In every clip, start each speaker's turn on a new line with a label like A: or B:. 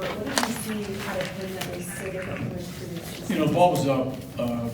A: What did you see out of him that was so different from his previous?
B: The ball was up. I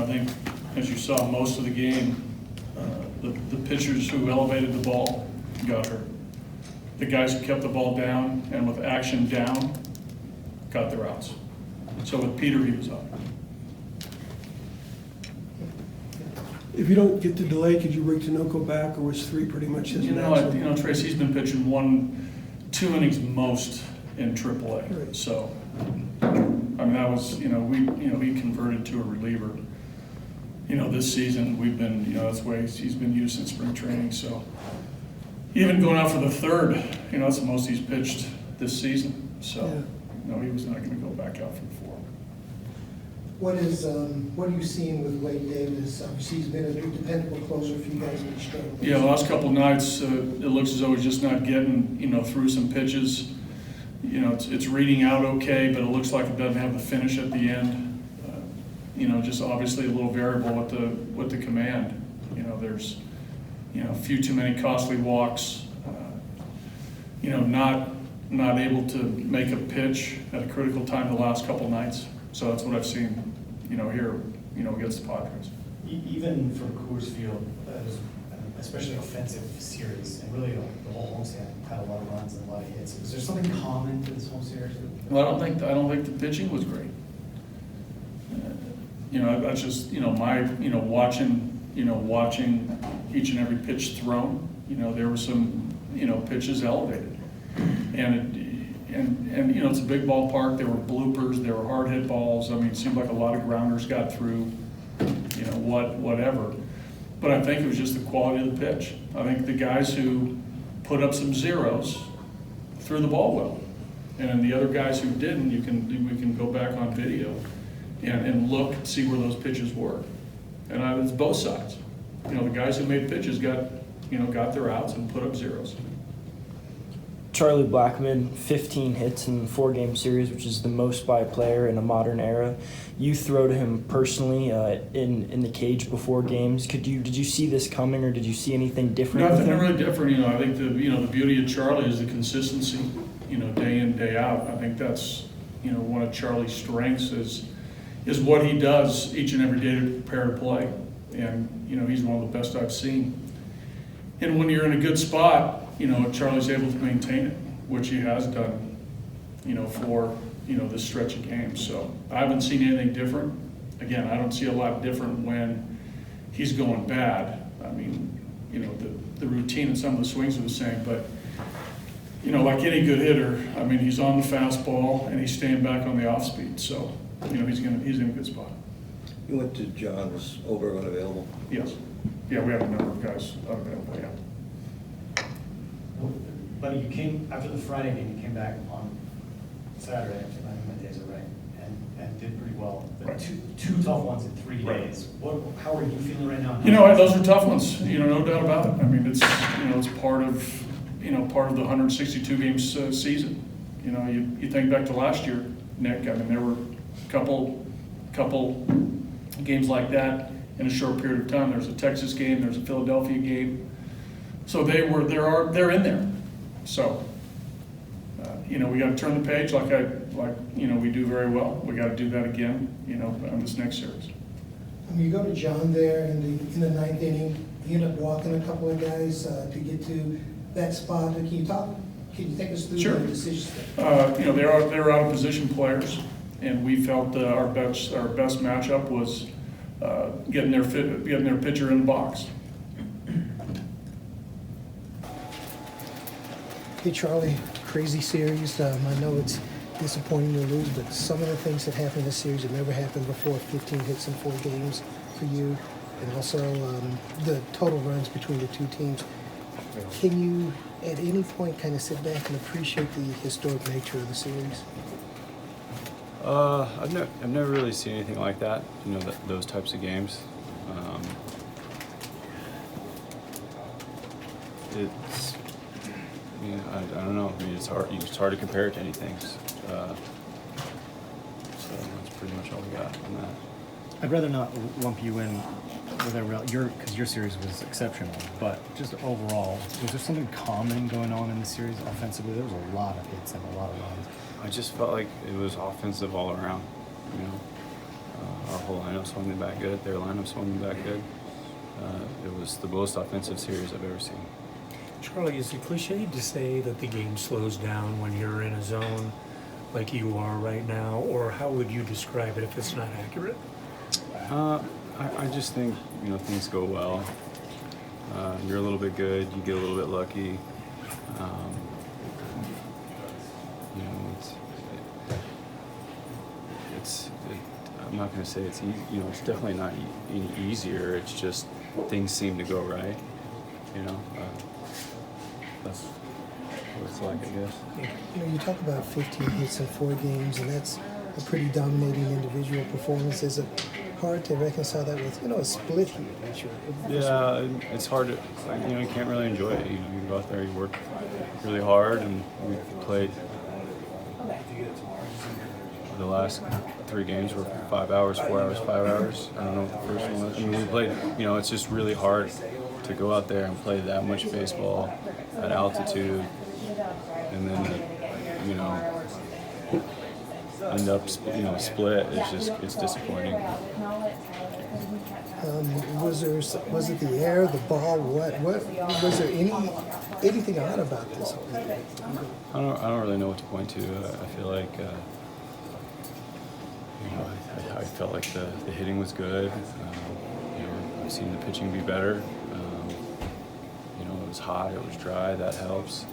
B: think, as you saw most of the game, the pitchers who elevated the ball got hurt. The guys who kept the ball down and with action down got their outs. So with Peter, he was up.
C: If you don't get the delay, could you bring Tinoco back, or was 3 pretty much his maximum?
B: Trace, he's been pitching 2 innings most in AAA.
C: Right.
B: So, that was, he converted to a reliever. This season we've been, that's the way he's been used in spring training. So, even going out for the 3rd, that's the most he's pitched this season. So,
C: Yeah.
B: he was not going to go back out for the 4.
D: What are you seeing with Wade Davis? Obviously, he's been a very dependable closer for you guys in the struggle.
B: Yeah, the last couple of nights, it looks as though he's just not getting, through some pitches. It's reading out okay, but it looks like it doesn't have the finish at the end. Just obviously a little variable with the command. There's, a few too many costly walks. Not able to make a pitch at a critical time the last couple of nights. So that's what I've seen, here, against the Padres.
E: Even for Coors Field, it was an especially offensive series, and really the whole homestand had a lot of runs and a lot of hits. Is there something common to this home series?
B: Well, I don't think the pitching was great. That's just my watching each and every pitch thrown. There were some pitches elevated, and it's a big ballpark. There were bloopers. There were hard hit balls. It seemed like a lot of grounders got through. Whatever. But I think it was just the quality of the pitch. I think the guys who put up some zeros threw the ball well, and the other guys who didn't, we can go back on video and look and see where those pitches were. And it's both sides. The guys who made pitches got their outs and put up zeros.
F: Charlie Blackmon, 15 hits in 4-game series, which is the most by a player in a modern era. You throw to him personally in the cage before games. Did you see this coming, or did you see anything different?
B: Nothing really different. I think the beauty of Charlie is the consistency. Day in, day out. I think that's one of Charlie's strengths is what he does each and every day to prepare to play, and he's one of the best I've seen. And when you're in a good spot, Charlie's able to maintain it, which he has done, for, this stretch of games. So I haven't seen anything different. Again, I don't see a lot different when he's going bad. The routine and some of the swings are the same, but, like any good hitter, he's on the fastball and he's staying back on the off speed. So, he's in a good spot.
G: You went to John, was Ober unavailable?
B: Yes. Yeah, we have a number of guys unavailable, yeah.
E: But you came, after the Friday game, you came back on Saturday, I think my days are right, and did pretty well. But
B: Right.
E: two tough ones in 3
B: Right.
E: days. How are you feeling right now?
B: Those are tough ones, no doubt about it. It's, it's part of the 162 games season. You think back to last year, Nick, there were a couple games like that in a short period of time. There's a Texas game, there's a Philadelphia game. So they're in there. So, we got to turn the page like we do very well. We got to do that again, on this next series.
D: You go to John there in the 9th inning, you end up walking a couple of guys to get to that spot. Can you take us through
B: Sure.
D: the decisions?
B: They're out of position players, and we felt our best matchup was getting their pitcher in the box.
D: Hey, Charlie, crazy series. I know it's disappointing to lose, but some of the things that happened in this series have never happened before. 15 hits in 4 games for you, and also the total runs between the two teams. Can you, at any point, kind of sit back and appreciate the historic nature of the series?
H: I've never really seen anything like that. Those types of games. It's. I don't know. It's hard to compare it to anything. So that's pretty much all we got on that.
I: I'd rather not lump you in with because your series was exceptional, but just overall, was there something common going on in the series offensively? There was a lot of hits and a lot of runs.
H: I just felt like it was offensive all around. You know, our whole lineup swung the bat good. Their lineup swung the bat good. It was the most offensive series I've ever seen.
J: Charlie, is it cliched to say that the game slows down when you're in a zone like you are right now, or how would you describe it if it's not accurate?
H: I just think, you know, things go well. You're a little bit good, you get a little bit lucky. You know, I'm not going to say it's easy. You know, it's definitely not any easier. It's just things seem to go right. You know, that's what it's like, I guess.
D: You know, you talk about 15 hits in 4 games, and that's a pretty dominating individual performance. Is it hard to reconcile that with, you know, a split here?
H: Yeah, it's hard to, you know, you can't really enjoy it. You know, you go out there, you work really hard, and we played the last 3 games were 5 hours, 4 hours, 5 hours. I don't know what the first one was. I mean, we played, you know, it's just really hard to go out there and play that much baseball at altitude, and then, you know, end up, you know, split. It's disappointing.
D: Was it the air, the ball? What was there anything odd about this whole thing?
H: I don't really know what to point to. I feel like, you know, I felt like the hitting was good. You know, I've seen the pitching be better. You know, it was hot, it was dry. That helps.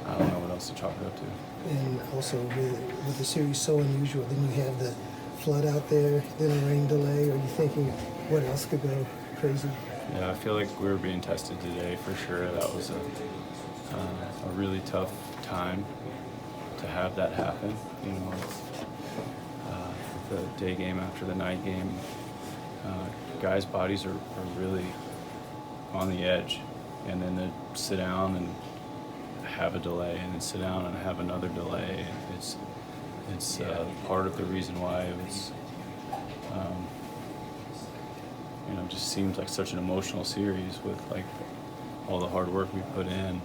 H: I don't know what else to chalk it up to.
D: And also with the series so unusual, then you have the flood out there, then a rain delay. Are you thinking what else could go crazy?
H: Yeah, I feel like we were being tested today for sure. That was a really tough time to have that happen. You know, the day game after the night game, guys' bodies are really on the edge, and then to sit down and have a delay, and then sit down and have another delay. It's part of the reason why it was, you know, just seems like such an emotional series with like all the hard work we put in,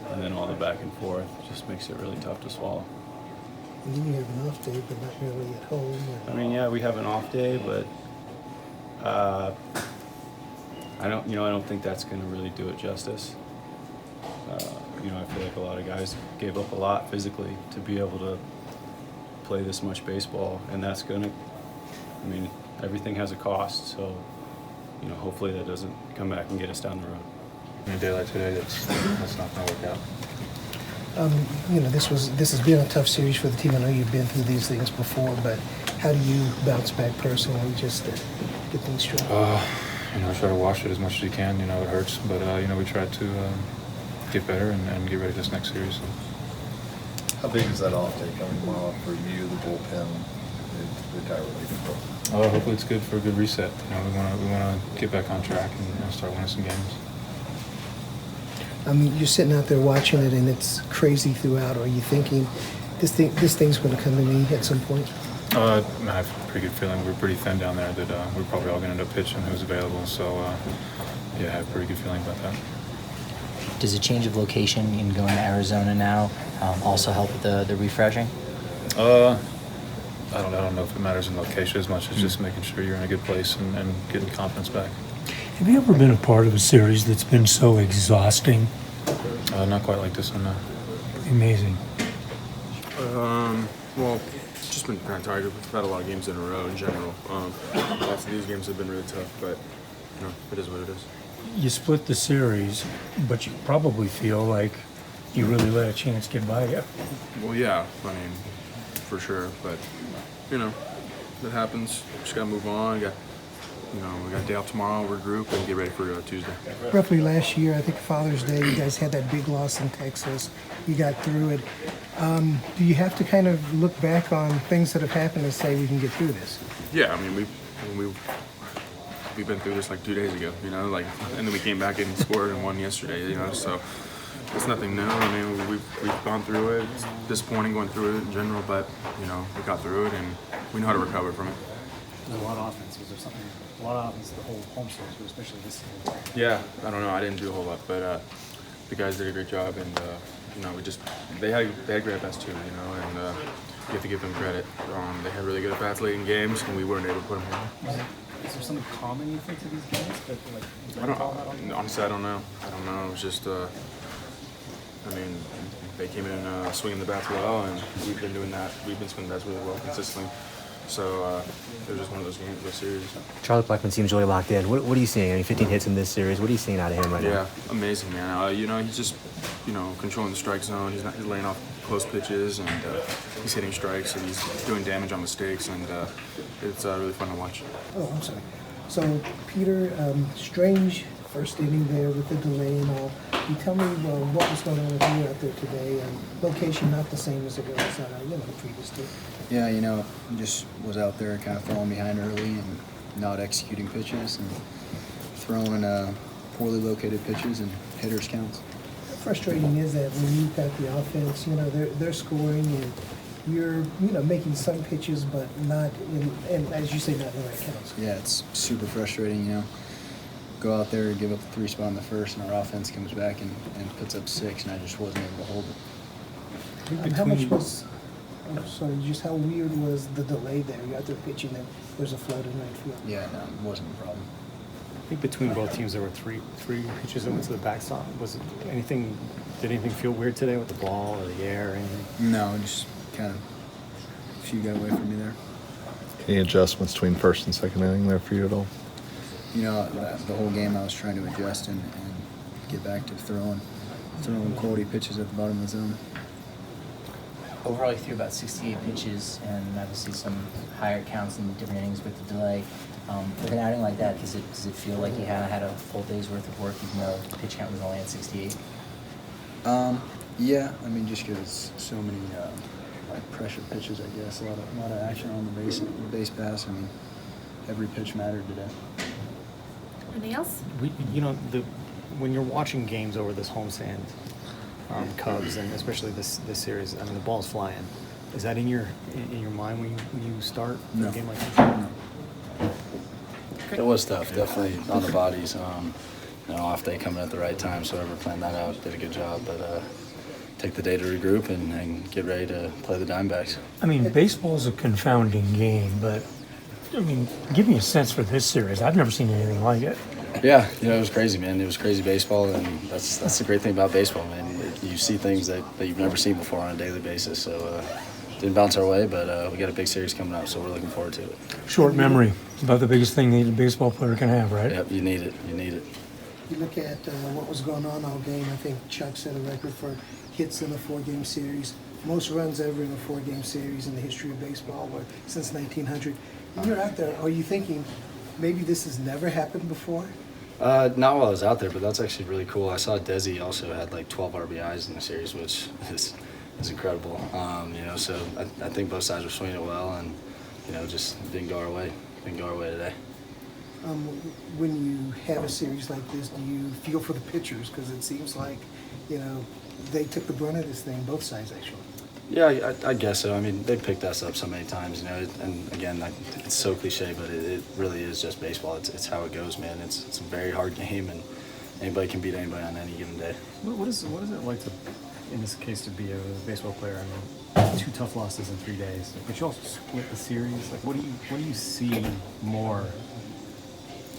H: and then all the back and forth. It just makes it really tough to swallow.
D: And then you have an off day, but not really at home.
H: I mean, yeah, we have an off day, but I don't think that's going to really do it justice. You know, I feel like a lot of guys gave up a lot physically to be able to play this much baseball, and that's going to, I mean, everything has a cost, so, you know, hopefully that doesn't come back and get us down the road.
K: In a day like today, that's not going to work out.
D: You know, this has been a tough series for the team. I know you've been through these things before, but how do you bounce back personally just to get things straight?
K: You know, try to wash it as much as you can. You know, it hurts, but you know, we try to get better and get ready for this next series.
L: How big is that off day coming tomorrow for you, the bullpen, the entire relief?
K: Hopefully it's good for a good reset. You know, we want to get back on track and start winning some games.
D: I mean, you're sitting out there watching it, and it's crazy throughout. Are you thinking this thing's going to come to me at some point?
K: I have a pretty good feeling. We're pretty thin down there that we're probably all going to end up pitching who's available. So, yeah, I have a pretty good feeling about that.
M: Does a change of location in going to Arizona now also help with the refreshing?
K: I don't know if it matters in location as much as just making sure you're in a good place and getting confidence back.
J: Have you ever been a part of a series that's been so exhausting?
K: Not quite like this one, no.
J: Amazing.
N: Well, just been kind of tired. We've had a lot of games in a row in general. Lots of these games have been really tough, but you know, it is what it is.
J: You split the series, but you probably feel like you really let a chance get by you.
N: Well, yeah, I mean, for sure, but you know, that happens. Just gotta move on. We got a day off tomorrow, regroup, and get ready for Tuesday.
D: Roughly last year, I think Father's Day, you guys had that big loss in Texas. You got through it. Do you have to kind of look back on things that have happened and say we can get through this?
N: Yeah, I mean, we've been through this like 2 days ago, you know, like, and then we came back and scored and won yesterday, you know, so it's nothing new. I mean, we've gone through it. It's disappointing going through it in general, but you know, we got through it and we know how to recover from it.
I: There's a lot of offense. Was there something? A lot of offense the whole home series, but especially this series.
N: Yeah, I don't know. I didn't do a whole lot, but the guys did a great job, and you know, they had great at-bats too, you know, and you have to give them credit. They had really good at-bats late in games, and we weren't able to put them in.
I: Is there something common you think to these games? That, like,
N: Honestly, I don't know. It was just, I mean, they came in swinging the bats well, and we've been doing that. We've been swinging the bats really well consistently. So it was just one of those games, those series.
O: Charlie Blackmon seems really locked in. What are you seeing? I mean, 15 hits in this series. What are you seeing out of him right now?
N: Yeah, amazing, man. You know, he's just, you know, controlling the strike zone. He's laying off close pitches, and he's hitting strikes, and he's doing damage on mistakes, and it's really fun to watch.
D: Oh, I'm sorry. So, Peter, strange first inning there with the delay and all. Can you tell me what was going on with you out there today? Location not the same as it was the previous two.
P: Yeah, you know, just was out there kind of falling behind early and not executing pitches and throwing poorly located pitches and hitters counts.
D: How frustrating is that when you've got the offense, you know, they're scoring and you're, you know, making some pitches but not and as you say, not in the right counts.
P: Yeah, it's super frustrating, you know. Go out there and give up the 3 spot in the first, and our offense comes back and puts up 6, and I just wasn't able to hold it.
D: How much was, just how weird was the delay there? You're out there pitching and there's a float in right field.
P: Yeah, no, it wasn't a problem.
I: I think between both teams there were three pitches that went to the backstop. Did anything feel weird today with the ball or the air or anything?
P: No, just kind of a few got away from me there.
L: Any adjustments between first and second inning there for you at all?
P: You know, the whole game I was trying to adjust and get back to throwing quality pitches at the bottom of the zone.
M: Overall, you threw about 68 pitches and obviously some higher counts in different innings with the delay. With an outing like that, does it feel like you had a full day's worth of work even though the pitch count was only at 68?
P: Yeah, I mean, just because so many like pressure pitches, I guess, a lot of action on the base pass. I mean, every pitch mattered today.
A: Anything else?
I: When you're watching games over this homestand, Cubs and especially this series, I mean, the ball's flying. Is that in your mind when you start a game like this?
P: No.
Q: It was tough, definitely on the bodies. Off day coming at the right time, so whoever planned that out did a good job. But take the day to regroup and get ready to play the Diamondbacks.
J: I mean, baseball is a confounding game, but I mean, give me a sense for this series. I've never seen anything like it.
Q: Yeah, it was crazy, man. It was crazy baseball, and that's the great thing about baseball, man. You see things that you've never seen before on a daily basis. So didn't bounce our way, but we got a big series coming up, so we're looking forward to it.
J: Short memory is about the biggest thing that a baseball player can have, right?
Q: Yep, you need it. You need it.
D: You look at what was going on all game. I think Chuck set a record for hits in a 4-game series. Most runs ever in a 4-game series in the history of baseball, since 1900. When you're out there, are you thinking maybe this has never happened before?
Q: Not while I was out there, but that's actually really cool. I saw Desi also had like 12 RBIs in the series, which is incredible. So I think both sides were swinging it well, and just didn't go our way. Didn't go our way today.
D: When you have a series like this, do you feel for the pitchers? Because it seems like, they took the brunt of this thing, both sides actually.
Q: Yeah, I guess so. I mean, they picked us up so many times, and again, it's so cliche, but it really is just baseball. It's how it goes, man. It's a very hard game, and anybody can beat anybody on any given day.
I: What is it like to, in this case, to be a baseball player? I mean, 2 tough losses in 3 days, but you also split the series. Like, what do you see more?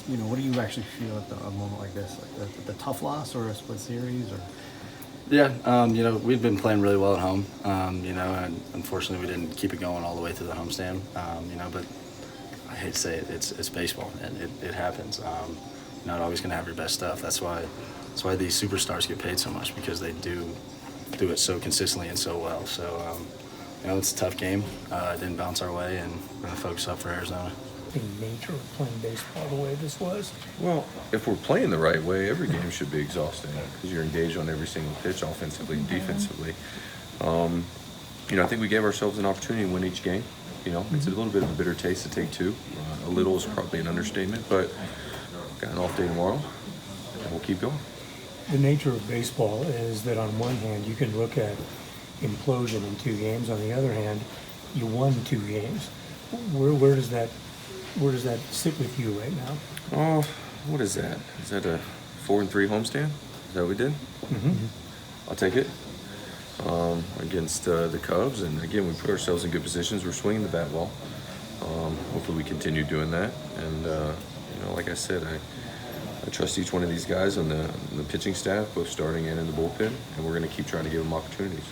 I: What do you actually feel at a moment like this? Like the tough loss or a split series, or?
Q: Yeah, we'd been playing really well at home, and unfortunately we didn't keep it going all the way through the homestand, but I hate to say it, it's baseball, and it happens. You're not always going to have your best stuff. That's why these superstars get paid so much, because they do it so consistently and so well. So, it's a tough game. It didn't bounce our way, and we're going to focus up for Arizona.
J: The nature of playing baseball the way this was?
R: Well, if we're playing the right way, every game should be exhausting because you're engaged on every single pitch, offensively and defensively. I think we gave ourselves an opportunity to win each game. It's a little bit of a bitter taste to take 2. A little is probably an understatement, but got an off day tomorrow, and we'll keep going.
J: the nature of baseball is that on one hand, you can look at implosion in 2 games. On the other hand, you won 2 games. Where does that sit with you right now?
R: Oh, what is that? Is that a 4-3 homestand? Is that what we did?
J: Mm-hmm.
R: I'll take it. Against the Cubs, and again, we put ourselves in good positions. We're swinging the bat well. Hopefully, we continue doing that. And like I said, I trust each one of these guys on the pitching staff, both starting and in the bullpen, and we're going to keep trying to give them opportunities.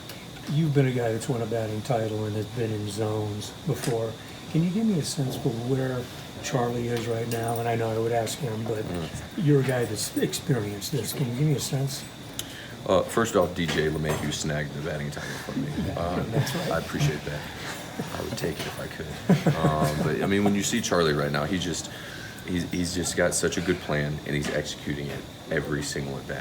J: You've been a guy that's won a batting title and has been in zones before. Can you give me a sense for where Charlie is right now? And I know I would ask him, but you're a guy that's experienced this. Can you give me a sense?
R: First off, DJ LeMahieu snagged the batting title from me.
J: That's right.
R: I appreciate that. I would take it if I could. But I mean, when you see Charlie right now, he's just got such a good plan, and he's executing it every single at bat.